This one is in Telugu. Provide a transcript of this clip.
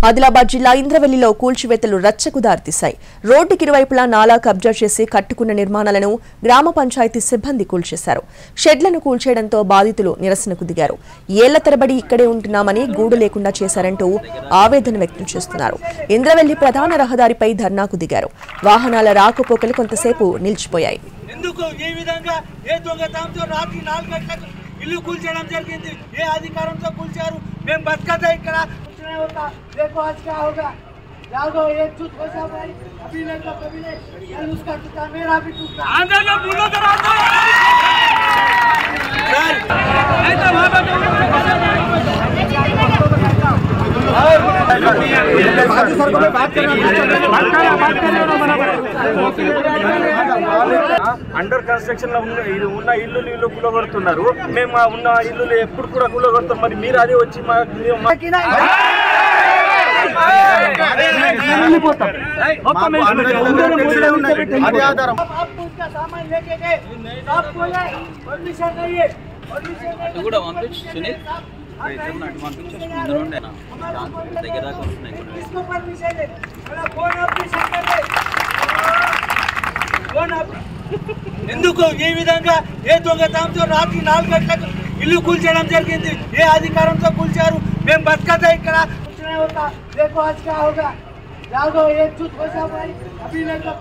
ఆదిలాబాద్ జిల్లా ఇంద్రవెల్లిలో కూల్చివేతలు రచ్చకు దారితీశాయి. రోడ్డుకి ఇరువైపులా నాలా కబ్జా చేసి కట్టుకున్న నిర్మాణాలను గ్రామ పంచాయతీ సిబ్బంది కూల్చేశారు. షెడ్లను కూల్చేయడంతో బాధితులు నిరసనకు దిగారు. ఏళ్ల తరబడి ఇక్కడే ఉంటున్నామని గూడు లేకుండా చేశారంటూ ఆవేదన వ్యక్తం చేస్తున్నారు. ఇంద్రవెల్లి ప్రధాన రహదారిపై ధర్నాకు దిగారు. వాహనాల రాకపోకలు కొంతసేపు నిలిచిపోయాయి. ఇల్లు కూల్చడం జరిగింది. ఏ అధికారంతో కూల్చారు? మేము బతకదా ఇక్కడ होता देखो आज क्या होगा। जागो एक झूठ हो जा भाई, अभी नहीं तो कभी नहीं। कल उसका टूटा मेरा भी टूटा। अंदर ना बोलो जरा सर नहीं तो वहां पे बाजू सर को बात అండర్ కన్స్ట్రక్షన్ లో ఉన్న ఇల్లు కూలగొడుతున్నారు. మేము ఉన్న ఇల్లు ఎప్పుడు కూడా కూలగొడతాం. మరి మీరు అదే వచ్చి ఎందుకు ఈ విధంగా ఏ దొంగతనంతో రాత్రి 4 గంటలకు ఇల్లు కూల్చడం జరిగింది? ఏ అధికారంతో కూల్చారు? మేము బతకదా ఇక్కడ देखो आज क्या होगा। जागो एक झूठ हो जा भाई, अभी नहीं तो